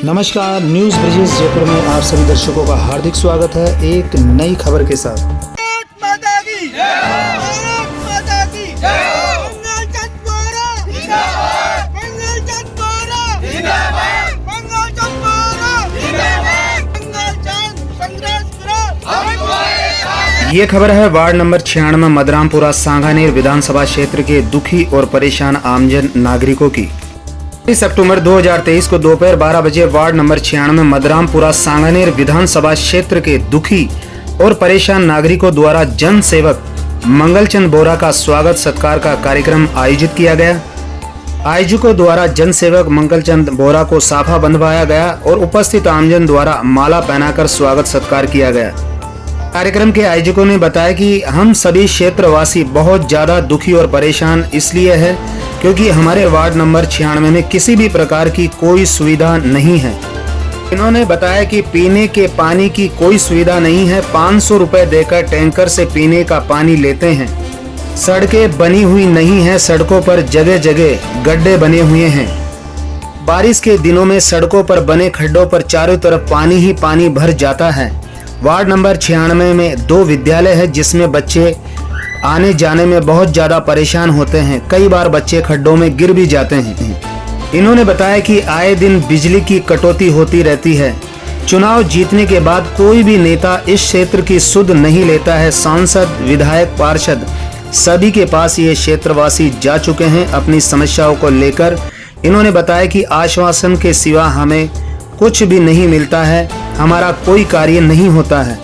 नमस्कार, न्यूज़ ब्रिजेश जयपुर में आप सभी दर्शकों का हार्दिक स्वागत है एक नई खबर के साथ। ये खबर है वार्ड नंबर 96 मदरामपुरा सांगानेर विधानसभा क्षेत्र के दुखी और परेशान आमजन नागरिकों की। 30 अक्टूबर 2023 को दोपहर 12 बजे वार्ड नंबर 96 मदरामपुरा सांगानेर विधानसभा क्षेत्र के दुखी और परेशान नागरिकों द्वारा जन सेवक मंगलचंद बोरा का स्वागत सत्कार का कार्यक्रम आयोजित किया गया। आयोजकों द्वारा जन सेवक मंगलचंद बोरा को साफा बंधवाया गया और उपस्थित आमजन द्वारा माला पहनाकर स्वागत सत्कार किया गया। कार्यक्रम के आयोजकों ने बताया कि हम सभी क्षेत्रवासी बहुत ज्यादा दुखी और परेशान इसलिए है क्योंकि हमारे वार्ड नंबर 96 में किसी भी प्रकार की कोई सुविधा नहीं है। इन्होंने बताया कि पीने के पानी की कोई सुविधा नहीं है। 500 रुपए देकर टैंकर से पीने का पानी लेते हैं। सड़कें बनी हुई नहीं है, सड़कों पर जगह जगह गड्ढे बने हुए हैं। बारिश के दिनों में सड़कों पर बने खड्डों पर चारों तरफ पानी ही पानी भर जाता है। वार्ड नंबर 96 में 2 विद्यालय है जिसमें बच्चे आने जाने में बहुत ज्यादा परेशान होते हैं। कई बार बच्चे खड्डों में गिर भी जाते हैं। इन्होंने बताया कि आए दिन बिजली की कटौती होती रहती है। चुनाव जीतने के बाद कोई भी नेता इस क्षेत्र की सुध नहीं लेता है। सांसद, विधायक, पार्षद सभी के पास ये क्षेत्रवासी जा चुके हैं अपनी समस्याओं को लेकर। इन्होंने बताया कि आश्वासन के सिवा हमें कुछ भी नहीं मिलता है, हमारा कोई कार्य नहीं होता है।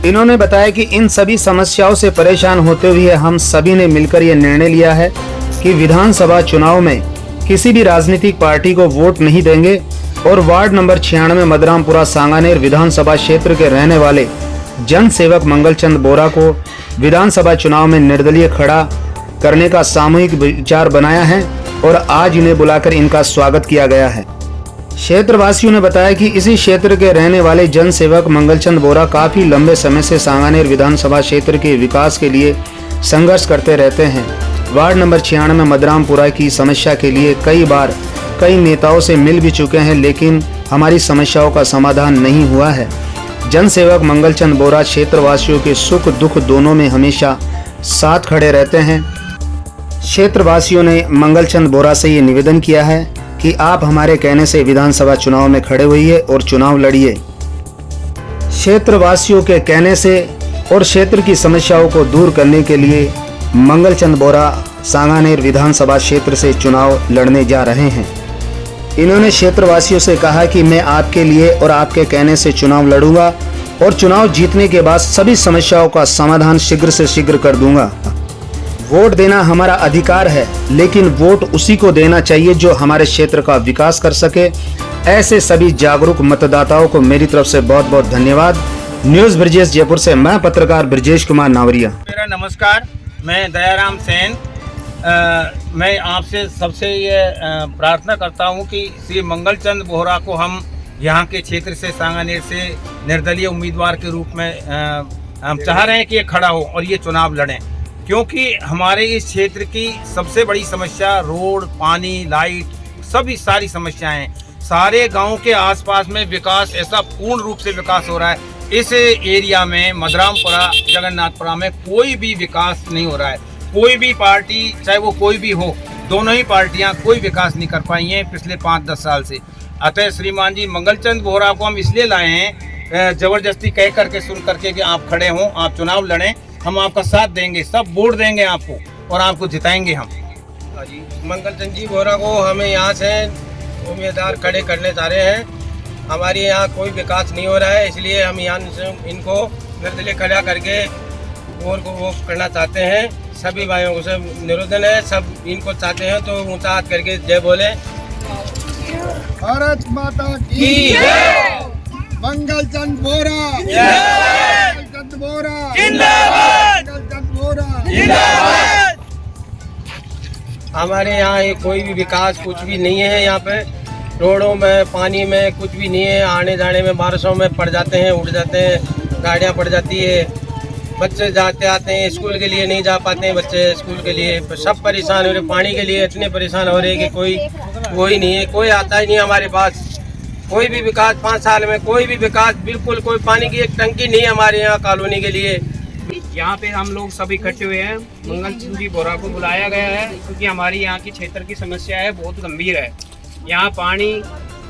इन्होंने बताया कि इन सभी समस्याओं से परेशान होते हुए हम सभी ने मिलकर यह निर्णय लिया है कि विधानसभा चुनाव में किसी भी राजनीतिक पार्टी को वोट नहीं देंगे और वार्ड नंबर 96 मदरामपुरा सांगानेर विधानसभा क्षेत्र के रहने वाले जन सेवक मंगलचंद बोरा को विधानसभा चुनाव में निर्दलीय खड़ा करने का सामूहिक विचार बनाया है और आज इन्हें बुलाकर इनका स्वागत किया गया है। क्षेत्रवासियों ने बताया कि इसी क्षेत्र के रहने वाले जन सेवक मंगलचंद बोरा काफी लंबे समय से सांगानेर विधानसभा क्षेत्र के विकास के लिए संघर्ष करते रहते हैं। वार्ड नंबर 96 मदरामपुरा की समस्या के लिए कई बार कई नेताओं से मिल भी चुके हैं, लेकिन हमारी समस्याओं का समाधान नहीं हुआ है। जन सेवक मंगलचंद बोरा क्षेत्रवासियों के सुख दुख दोनों में हमेशा साथ खड़े रहते हैं। क्षेत्रवासियों ने मंगलचंद बोरा से ये निवेदन किया है कि आप हमारे कहने से विधानसभा चुनाव में खड़े होइए और चुनाव लड़िए। क्षेत्रवासियों के कहने से और क्षेत्र की समस्याओं को दूर करने के लिए मंगलचंद बोरा सांगानेर विधानसभा क्षेत्र से चुनाव लड़ने जा रहे हैं। इन्होंने क्षेत्रवासियों से कहा कि मैं आपके लिए और आपके कहने से चुनाव लड़ूंगा और चुनाव जीतने के बाद सभी समस्याओं का समाधान शीघ्र से शीघ्र कर दूंगा। वोट देना हमारा अधिकार है, लेकिन वोट उसी को देना चाहिए जो हमारे क्षेत्र का विकास कर सके। ऐसे सभी जागरूक मतदाताओं को मेरी तरफ से बहुत बहुत धन्यवाद। न्यूज़ ब्रिजेश जयपुर से मैं पत्रकार ब्रिजेश कुमार नावरिया। मेरा नमस्कार, मैं दयाराम सेन। मैं आपसे सबसे ये प्रार्थना करता हूँ कि श्री मंगलचंद बोरा को हम यहाँ के क्षेत्र से सांगानेर से निर्दलीय उम्मीदवार के रूप में हम चाह रहे हैं कि ये खड़ा हो और ये चुनाव लड़ें, क्योंकि हमारे इस क्षेत्र की सबसे बड़ी समस्या रोड, पानी, लाइट सभी सारी समस्याएं हैं। सारे गांव के आसपास में विकास ऐसा पूर्ण रूप से विकास हो रहा है। इस एरिया में मदरामपुरा, जगन्नाथपुरा में कोई भी विकास नहीं हो रहा है। कोई भी पार्टी, चाहे वो कोई भी हो, दोनों ही पार्टियां कोई विकास नहीं कर पाई हैं पिछले 5-10 साल से। अतः श्रीमान जी मंगलचंद बोरा को हम इसलिए लाए हैं, जबरदस्ती कह करके सुन करके कि आप खड़े हों, आप चुनाव लड़ें, हम आपका साथ देंगे, सब वोट देंगे आपको और आपको जिताएंगे हम। जी मंगलचंद जी बोरा को हमें यहाँ से उम्मीदवार खड़े करने चाह रहे हैं। हमारे यहाँ कोई विकास नहीं हो रहा है, इसलिए हम यहाँ से इनको निर्दलीय खड़ा करके वोट को वो करना चाहते हैं। सभी भाइयों को सब निवेदन है, सब इनको चाहते हैं तो ऊँचा हाथ करके जय बोले। भारत माता की जय। मंगलचंद बोरा, मंगलचंद बोरा जिंदाबाद, मंगलचंद बोरा जिंदाबाद। हमारे यहाँ ये कोई भी विकास कुछ भी नहीं है। यहाँ पे रोडों में, पानी में कुछ भी नहीं है। आने जाने में बारिशों में पड़ जाते हैं, उड़ जाते हैं, गाड़ियाँ पड़ जाती है। बच्चे जाते आते हैं, स्कूल के लिए नहीं जा पाते हैं बच्चे, स्कूल के लिए सब परेशान हो रहे। पानी के लिए इतने परेशान हो रहे हैं कि कोई वो ही नहीं है, कोई आता ही नहीं हमारे पास। कोई भी विकास 5 साल में कोई भी विकास, बिल्कुल कोई पानी की एक टंकी नहीं है हमारे यहाँ कॉलोनी के लिए। यहाँ पे हम लोग सब इकट्ठे हुए हैं। मंगल चंद जी बोरा को बुलाया गया है क्योंकि हमारी यहाँ की क्षेत्र की समस्या है, बहुत गंभीर है। यहाँ पानी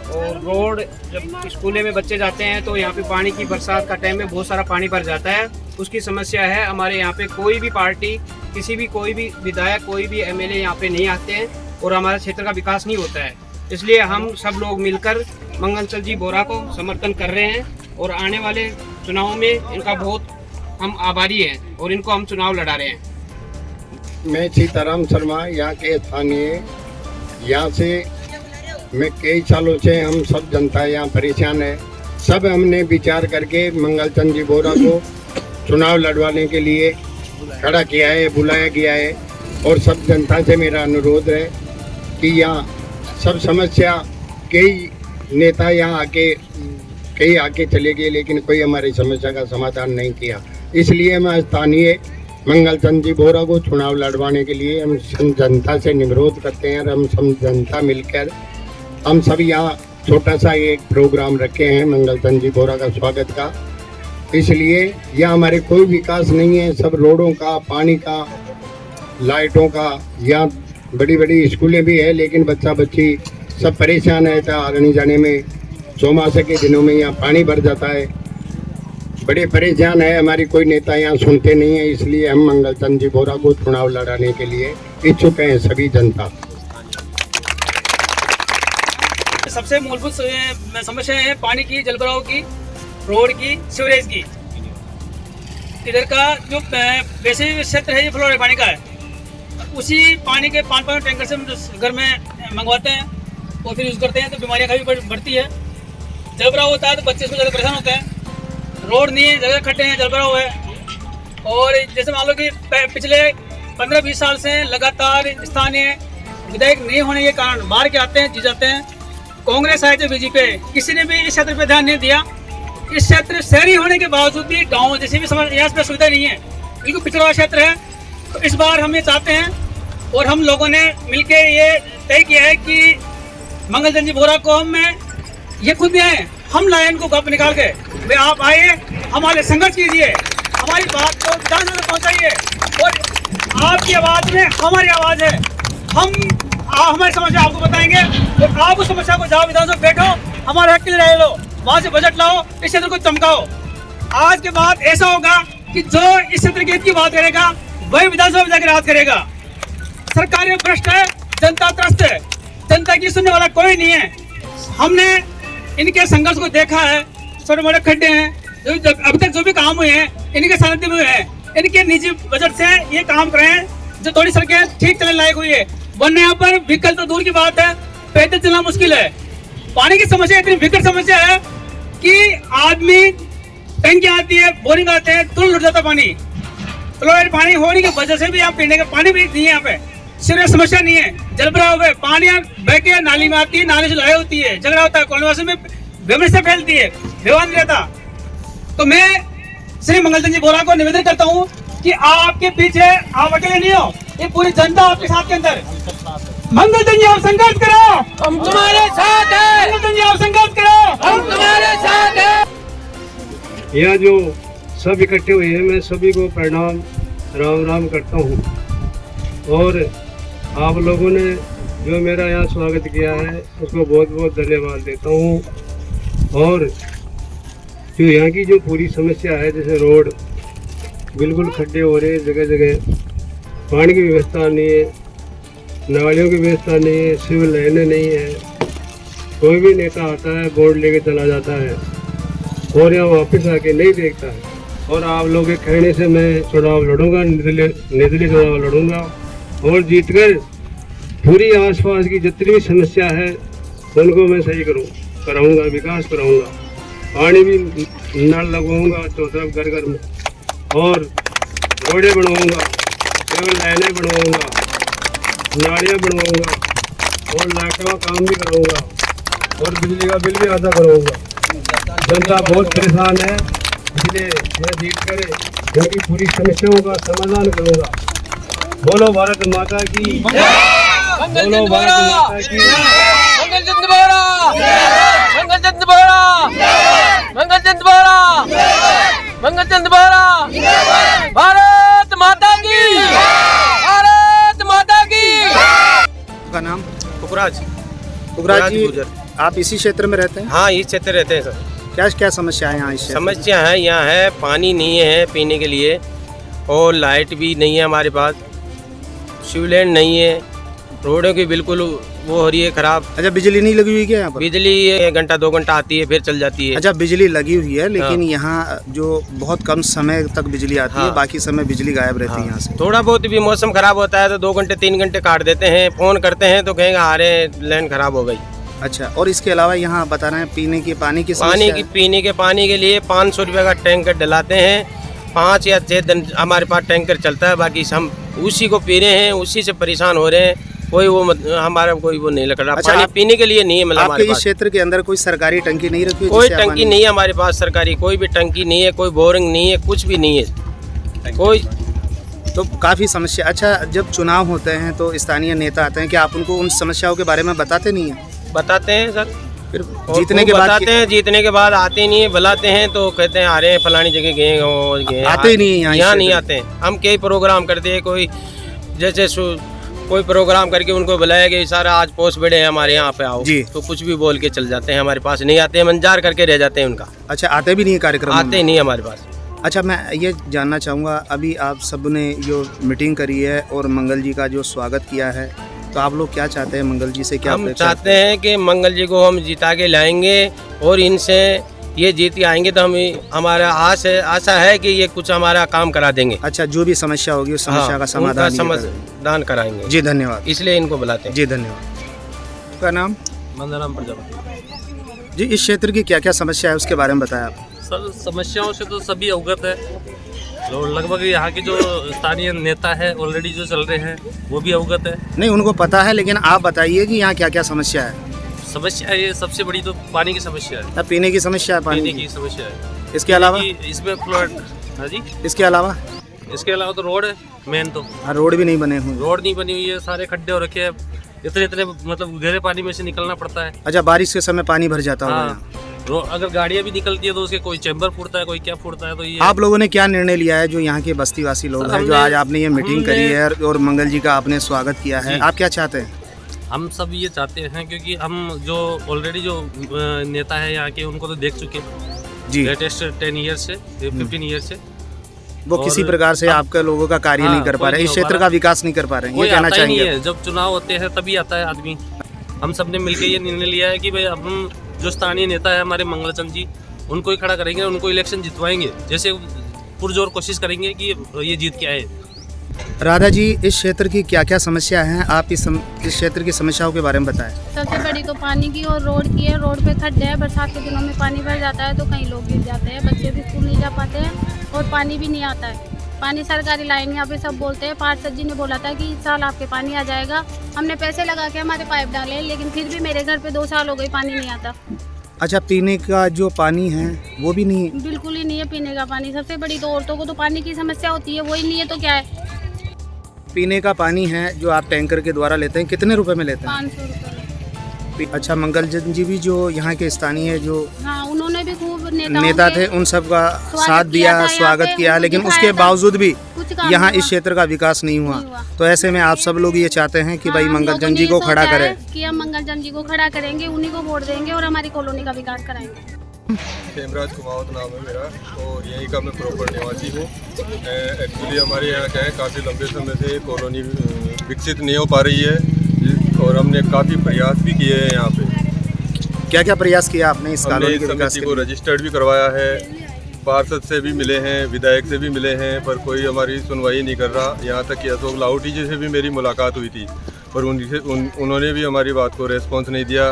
और रोड, जब स्कूलों में बच्चे जाते हैं तो यहाँ पे पानी की बरसात का टाइम में बहुत सारा पानी भर जाता है, उसकी समस्या है। हमारे यहाँ पे कोई भी पार्टी, कोई भी विधायक, कोई भी एमएलए यहाँ पे नहीं आते हैं और हमारे क्षेत्र का विकास नहीं होता है। इसलिए हम सब लोग मिलकर मंगल चंद जी बोरा को समर्थन कर रहे हैं और आने वाले चुनाव में इनका बहुत हम आभारी हैं और इनको हम चुनाव लड़ा रहे हैं। मैं सीताराम शर्मा, यहाँ के स्थानीय। यहाँ से मैं कई सालों से हम सब जनता यहाँ परेशान है। सब हमने विचार करके मंगल चंद जी बोरा को चुनाव लड़वाने के लिए खड़ा किया है, बुलाया गया है। और सब जनता से मेरा अनुरोध है कि यहाँ सब समस्या, कई नेता यहाँ आके चले गए लेकिन कोई हमारी समस्या का समाधान नहीं किया। इसलिए मैं स्थानीय मंगल चंद जी बोरा को चुनाव लड़वाने के लिए हम जनता से निरोध करते हैं। और हम सब जनता मिलकर हम सब यहाँ छोटा सा एक प्रोग्राम रखे हैं मंगल चंद जी बोरा का स्वागत का। इसलिए यहाँ हमारे कोई विकास नहीं है, सब रोडों का, पानी का, लाइटों का। यहाँ बड़ी बड़ी स्कूलें भी है लेकिन बच्चा बच्ची सब परेशान है। आने जाने में चौमासे के दिनों में यहाँ पानी भर जाता है, बड़े परेशान है। हमारी कोई नेता यहाँ सुनते नहीं है। इसलिए हम मंगल चंद जी बोरा को चुनाव लड़ाने के लिए इच्छुक हैं सभी जनता। सबसे मूलभूत समस्या है पानी की, जलभराव की, रोड की, सीवरेज की। इधर का जो वैसे क्षेत्र है ये फ्लोर पानी का है, उसी पानी के 5 टैंकर से घर में मंगवाते हैं और फिर यूज़ करते हैं, तो बीमारियाँ काफ़ी बढ़ती है। जलभराव होता है तो बच्चे इसमें ज़्यादा परेशान होते हैं। रोड नहीं है, जगह खड्डे हैं, जलभराव है। और जैसे मान लो कि पिछले 15-20 साल से लगातार स्थानीय विधायक नहीं होने के कारण बाहर के आते हैं, जी जाते हैं। कांग्रेस आए थे, बीजेपी, किसी ने भी इस क्षेत्र पे ध्यान नहीं दिया। इस क्षेत्र शहरी होने के बावजूद भी गाँव जैसे भी यहाँ पे सुविधा नहीं है, बिल्कुल पिछड़ा हुआ क्षेत्र है। तो इस बार हम ये चाहते हैं और हम लोगों ने मिलकर ये तय किया है कि मंगल चंद जी बोरा को हम ये खुद आए, हम लाए इनको गप निकाल के, वे आप आइए, हमारे संघर्ष कीजिए, हमारी बात को ध्यान से पहुँचाइए और आपकी आवाज़ में हमारी आवाज़ है। हम हमारी समस्या आपको बताएंगे और आप उस समस्या को जाओ विधानसभा बैठो, हमारे हक के लिए लो, वहाँ से बजट लाओ, इस क्षेत्र को चमकाओ। आज के बाद ऐसा होगा कि जो इस क्षेत्र के हित की बात करेगा वही विधानसभा में जाकर राज करेगा। सरकार भ्रष्ट है, जनता त्रस्त है, जनता की सुनने वाला कोई नहीं है। हमने इनके संघर्ष को देखा है, छोटे मोटे खड्डे हैं जो अभी तक जो भी काम हुए हैं इनके सानिध्य में हुए हैं। इनके निजी बजट से ये काम करे हैं जो थोड़ी सड़कें ठीक चलने लायक हुई है, वरना यहाँ पर व्हीकल तो दूर की बात है, पैदल चलना मुश्किल है। पानी की समस्या इतनी विकट समस्या है कि आदमी टंकी आती है, बोरिंग आते हैं, तुरंत लुट जाता पानी। फ्लोराइड पानी होने की वजह से भी यहाँ पीने का पानी भी नहीं है। यहाँ पे सिर्फ समस्या नहीं है, जलभराव है, पानी बह के नाली में आती है, नाली से लड़ाई होती है, झगड़ा होता है, कॉलोनी में व्यवस्था फैलती है, व्यवहार नहीं रहता। तो मैं श्री मंगल चंद जी बोरा को निवेदन करता हूँ कि आपके पीछे आप अकेले नहीं हो, ये पूरी जनता आपके साथ के अंदर। मंगल चंद जी आप संघर्ष करो, हम तुम्हारे साथ हैं। मंगल चंद जी आप संघर्ष करो, हम तुम्हारे साथ हैं। यहाँ जो सब इकट्ठे हुए हैं, मैं सभी को प्रणाम राम राम करता हूँ। और आप लोगों ने जो मेरा यहाँ स्वागत किया है उसको बहुत बहुत धन्यवाद देता हूँ। और जो यहाँ की जो पूरी समस्या है, जैसे रोड बिल्कुल खड्डे हो रहे हैं जगह जगह, पानी की व्यवस्था नहीं है, नालियों की व्यवस्था नहीं है, सिविल लाइनें नहीं है। कोई भी नेता आता है, बोर्ड लेके चला जाता है और यहाँ वापस आके नहीं देखता है। और आप लोगों के कहने से मैं चुनाव लड़ूंगा, निर्दलीय चुनाव लड़ूंगा और जीतकर पूरी आसपास की जितनी भी समस्या है उनको मैं सही कराऊंगा, विकास कराऊंगा। पानी भी नल लगवाऊंगा तरफ घर घर में, और रोडें बनवाऊंगा, केवल लाइनें बनवाऊंगा, नालियाँ बनवाऊंगा और लाइटों का काम भी कराऊंगा और बिजली का बिल भी अदा कराऊंगा। जनता बहुत परेशान है, इसलिए मैं जीत कर उनकी पूरी समस्याओं का समाधान करूंगा। बोलो भारत माता की, बोलो भारत माता की। उगराज जी, गुजर। आप इसी क्षेत्र में रहते हैं? हाँ, इस क्षेत्र रहते हैं सर। क्या क्या समस्या है यहाँ इस क्षेत्र में? समस्या है यहाँ है, पानी नहीं है पीने के लिए, और लाइट भी नहीं है हमारे पास, सीवलेंड नहीं है, रोडों की बिल्कुल वो हो रही है खराब। अच्छा, बिजली नहीं लगी हुई क्या यहाँ पर? बिजली 1 घंटा 2 घंटा आती है फिर चल जाती है। अच्छा, बिजली लगी हुई है, लेकिन हाँ। यहाँ जो बहुत कम समय तक बिजली आती है, हाँ। बाकी समय बिजली गायब रहती है यहाँ से। थोड़ा बहुत भी मौसम खराब होता है तो 2 घंटे 3 घंटे काट देते हैं, फ़ोन करते हैं तो कहेंगे आ रहे हैं, लाइन खराब हो गई। अच्छा, और इसके अलावा यहाँ बता रहे हैं पीने की पानी की पानी समस्या की है? पीने के पानी के लिए 500 रुपये का टैंकर डलाते हैं, 5 या 6 दिन हमारे पास टैंकर चलता है, बाकी हम उसी को पी रहे हैं, उसी से परेशान हो रहे हैं। कोई वो हमारा कोई वो नहीं लग रहा। अच्छा, पानी पीने के लिए नहीं है, मतलब आपके हमारे इस पास क्षेत्र के अंदर कोई सरकारी टंकी नहीं रखी हुई? कोई जिससे आप टंकी पानी- नहीं है हमारे पास, सरकारी कोई भी टंकी नहीं है, कोई बोरिंग नहीं है, कुछ भी नहीं है कोई। तो काफ़ी समस्या। अच्छा, जब चुनाव होते हैं तो स्थानीय नेता आते हैं, क्या आप उनको उन समस्याओं के बारे में बताते नहीं हैं? बताते हैं सर, फिर और जीतने खूब के बाद बताते हैं, जीतने के बाद आते नहीं है, बुलाते हैं तो कहते हैं आ रहे हैं फलानी जगह गए और गए। आते ही नहीं हैं यहाँ इस नहीं क्षेत्र आते हैं। हम कई प्रोग्राम करते हैं, कोई जैसे कोई प्रोग्राम करके उनको बुलाया गया, सारा आज पोस्ट बड़े हैं हमारे यहाँ पे आओ जी। तो कुछ भी बोल के चल जाते हैं, हमारे पास नहीं आते हैं, मंजार करके रह जाते हैं उनका। अच्छा, आते भी नहीं है कार्यक्रम में? आते ही नहीं हमारे पास। अच्छा, मैं ये जानना चाहूँगा, अभी आप सब ने जो मीटिंग करी है और मंगल जी का जो स्वागत किया है, तो आप लोग क्या चाहते हैं मंगल जी से? क्या हम अपेक्षा चाहते हैं कि मंगल जी को हम जिता के लाएंगे और इनसे ये जीत के आएंगे तो हमें हमारा आशा है कि ये कुछ हमारा काम करा देंगे। अच्छा, जो भी समस्या होगी उस समस्या का समाधान ये करेंगे। समाधान कराएंगे जी, धन्यवाद। इसलिए इनको बुलाते हैं। जी, धन्यवाद। आपका नाम? मंदाराम प्रजापति। जी, इस क्षेत्र की क्या क्या समस्या है उसके बारे में बताया आप। सर, समस्याओं से तो सभी अवगत है, लगभग यहाँ के जो स्थानीय नेता है ऑलरेडी जो चल रहे हैं वो भी अवगत है। नहीं, उनको पता है, लेकिन आप बताइए कि यहाँ क्या क्या समस्या है। समस्या ये सबसे बड़ी तो पानी की समस्या है, अब पीने की समस्या है, पानी पीने की। की समस्या है। इसके अलावा? इसमें फ्लड। हाँ जी, इसके अलावा? इसके अलावा तो रोड है मेन, तो हाँ, रोड भी नहीं बने हुए। रोड नहीं बनी हुई है, सारे खड्डे हो रखे हैं, इतने मतलब गहरे पानी में से निकलना पड़ता है। अच्छा, बारिश के समय पानी भर जाता होगा यहाँ। हाँ, अगर गाड़ियाँ भी निकलती है तो उसके कोई चैम्बर फूटता है, कोई क्या फूटता है। तो ये आप लोगों ने क्या निर्णय लिया है, जो यहाँ के बस्तीवासी लोग सर, हैं, जो हमने- आज आपने ये मीटिंग करी है और मंगल जी का आपने स्वागत किया है, जी। आप क्या चाहते हैं? हम सब ये चाहते हैं, क्योंकि हम जो ऑलरेडी जो नेता है यहाँ के उनको तो देख चुके जी, लेटेस्ट 10 ईयर से 15 ईयर से। वो और किसी प्रकार से अब- आपके लोगों का कार्य हाँ, नहीं कर पा कोई रहे, इस नहीं हो क्षेत्र पा का रहा। विकास नहीं कर पा रहे हैं, ये कोई कहना आता ही नहीं चाहेंगे? है, जब चुनाव होते हैं तभी आता है आदमी। हम सब ने मिलकर ये निर्णय लिया है कि भाई अब हम जो स्थानीय नेता है हमारे मंगलचंद जी, उनको ही खड़ा करेंगे, उनको इलेक्शन जितवाएंगे, जैसे पुरजोर कोशिश करेंगे कि ये जीत के आए। राधा जी, इस क्षेत्र की क्या क्या समस्या है, आप इस क्षेत्र की समस्याओं के बारे में बताएं। सबसे बड़ी तो पानी की और रोड की है। रोड पे खड्डे हैं, बरसात के दिनों में पानी भर जाता है तो कई लोग गिर जाते हैं, बच्चे भी स्कूल नहीं जा पाते हैं और पानी भी नहीं आता है। पानी सरकारी लाइन यहाँ पे सब बोलते हैं, पार्षद जी ने बोला था कि इस साल आपके पानी आ जाएगा। हमने पैसे लगा के हमारे पाइप डाले, लेकिन फिर भी मेरे घर पे 2 साल हो गए पानी नहीं आता। अच्छा, पीने का जो पानी है वो भी नहीं है? बिल्कुल ही नहीं है पीने का पानी। सबसे बड़ी तो औरतों को तो पानी की समस्या होती है, वही नहीं है तो क्या है। पीने का पानी है जो आप टैंकर के द्वारा लेते हैं, कितने रुपए में लेते 500 रुपये। हैं? अच्छा, मंगल जी भी जो यहाँ के स्थानीय जो हाँ, उन्होंने भी खूब नेता थे उन सब का साथ दिया, किया था स्वागत यहाँ पे, किया, उनको लेकिन दिखाया उसके था, बावजूद भी कुछ काम यहाँ नहीं इस क्षेत्र का विकास नहीं हुआ। नहीं हुआ। तो ऐसे में आप सब लोग ये चाहते हैं कि भाई हाँ, हम मंगल लोगों चंद जी ने को ये खड़ा सोचा है करें। कि हम मंगल चंद जी को खड़ा करेंगे, उन्हीं को वोट देंगे और हमारी कॉलोनी का विकास कराएंगे। हेमराज कुमावत नाम है मेरा और यहीं का मैं प्रॉपर निवासी हूँ। एक्चुअली हमारे यहाँ क्या है, काफ़ी लंबे समय से कॉलोनी विकसित नहीं हो पा रही है और हमने काफ़ी प्रयास भी किए हैं यहाँ पे। क्या क्या प्रयास किया आपने इस हमने कॉलोनी इस के विकास समिति के को लिए? रजिस्टर्ड भी करवाया है, पार्षद से भी मिले हैं, विधायक से भी मिले हैं, पर कोई हमारी सुनवाई नहीं कर रहा। यहाँ तक कि अशोक लाहौटी जी से भी मेरी मुलाकात हुई थी पर उन्होंने भी हमारी बात को रेस्पॉन्स नहीं दिया।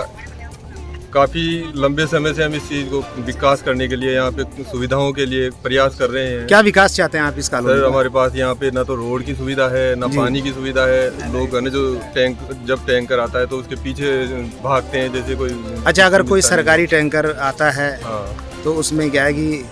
काफ़ी लंबे समय से हम इस चीज़ को विकास करने के लिए यहाँ पे सुविधाओं के लिए प्रयास कर रहे हैं। क्या विकास चाहते हैं आप इस कॉलोनी सर, में? हमारे पास यहाँ पे ना तो रोड की सुविधा है, ना जी। पानी की सुविधा है। लोग है ना जो जब टैंकर आता है तो उसके पीछे भागते हैं जैसे कोई। अच्छा, अगर कोई मिलता नहीं। सरकारी टैंकर आता है हाँ, तो उसमें क्या है कि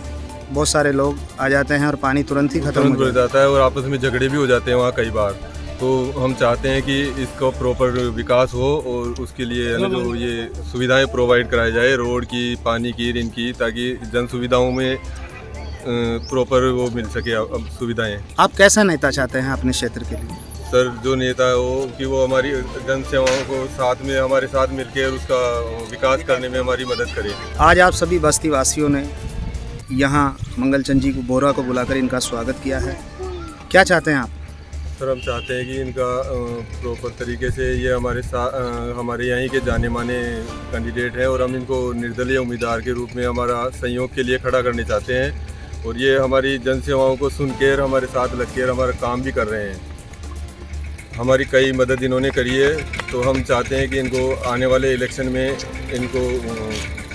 बहुत सारे लोग आ जाते हैं और पानी तुरंत ही खत्म तुरंत हो भर जाता है। जाता है और आपस में झगड़े भी हो जाते हैं वहाँ कई बार। तो हम चाहते हैं कि इसका प्रॉपर विकास हो और उसके लिए है ना जो ये सुविधाएं प्रोवाइड कराई जाए, रोड की, पानी की, इनकी, ताकि जन सुविधाओं में प्रॉपर वो मिल सके अब सुविधाएं। आप कैसा नेता चाहते हैं अपने क्षेत्र के लिए? सर जो नेता है वो कि वो हमारी जन सेवाओं को साथ में हमारे साथ मिलकर उसका विकास करने में हमारी मदद करे। आज आप सभी बस्ती वासियों ने यहाँ मंगलचंद जी बोरा को बुलाकर इनका स्वागत किया है, क्या चाहते हैं आप? सर हम चाहते हैं कि इनका प्रॉपर तरीके से ये हमारे यहीं के जाने माने कैंडिडेट हैं और हम इनको निर्दलीय उम्मीदवार के रूप में हमारा सहयोग के लिए खड़ा करने चाहते हैं और ये हमारी जन सेवाओं को सुनकर हमारे साथ लगकर हमारा काम भी कर रहे हैं। हमारी कई मदद इन्होंने करी है, तो हम चाहते हैं कि इनको आने वाले इलेक्शन में इनको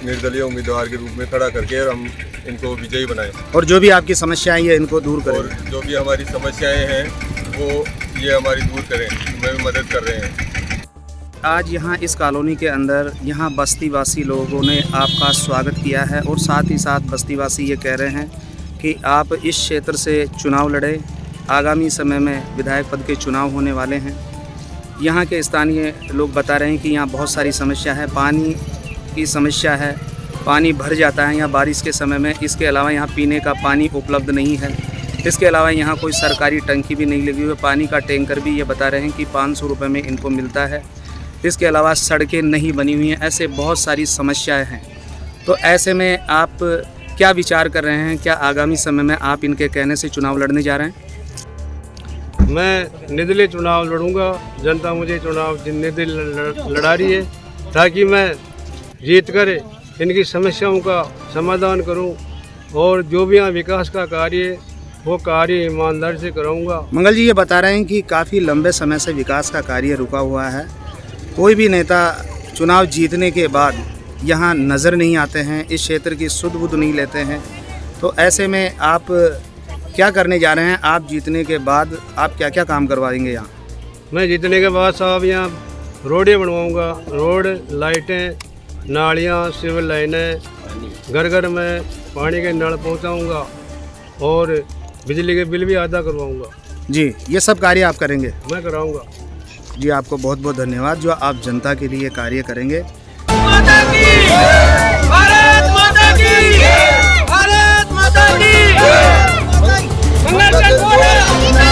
निर्दलीय उम्मीदवार के रूप में खड़ा करके हम इनको विजयी बनाएं और जो भी आपकी समस्याएं हैं इनको दूर करें। और जो भी हमारी समस्याएं हैं वो ये हमारी दूर करें, हमें मदद कर रहे हैं। आज यहाँ इस कॉलोनी के अंदर यहाँ बस्तीवासी लोगों ने आपका स्वागत किया है और साथ ही साथ बस्तीवासी ये कह रहे हैं कि आप इस क्षेत्र से चुनाव लड़े, आगामी समय में विधायक पद के चुनाव होने वाले हैं। यहाँ के स्थानीय लोग बता रहे हैं कि यहाँ बहुत सारी समस्या है, पानी की समस्या है, पानी भर जाता है यहाँ बारिश के समय में। इसके अलावा यहाँ पीने का पानी उपलब्ध नहीं है। इसके अलावा यहाँ कोई सरकारी टंकी भी नहीं लगी हुई है। पानी का टैंकर भी ये बता रहे हैं कि 500 रुपये में इनको मिलता है। इसके अलावा सड़कें नहीं बनी हुई हैं। ऐसे बहुत सारी समस्याएं हैं। तो ऐसे में आप क्या विचार कर रहे हैं? क्या आगामी समय में आप इनके कहने से चुनाव लड़ने जा रहे हैं? मैं निर्दलीय चुनाव लड़ूंगा। जनता मुझे चुनाव निर्दलीय लड़ा रही है ताकि मैं जीत कर इनकी समस्याओं का समाधान करूं और जो भी यहाँ विकास का कार्य है वो कार्य ईमानदारी से कराऊंगा। मंगल जी ये बता रहे हैं कि काफ़ी लंबे समय से विकास का कार्य रुका हुआ है। कोई भी नेता चुनाव जीतने के बाद यहाँ नज़र नहीं आते हैं, इस क्षेत्र की सुध बुध नहीं लेते हैं। तो ऐसे में आप क्या करने जा रहे हैं? आप जीतने के बाद आप क्या क्या काम करवाएंगे यहाँ? मैं जीतने के बाद साहब यहाँ रोडें बनवाऊँगा, रोड, लाइटें, नालियाँ, सिविल लाइनें, घर घर में पानी के नल पहुँचाऊँगा और बिजली के बिल भी अदा करवाऊँगा। जी ये सब कार्य आप करेंगे? मैं कराऊँगा। जी आपको बहुत बहुत धन्यवाद जो आप जनता के लिए कार्य करेंगे। भारत माता की! मंगलचंद बोरा!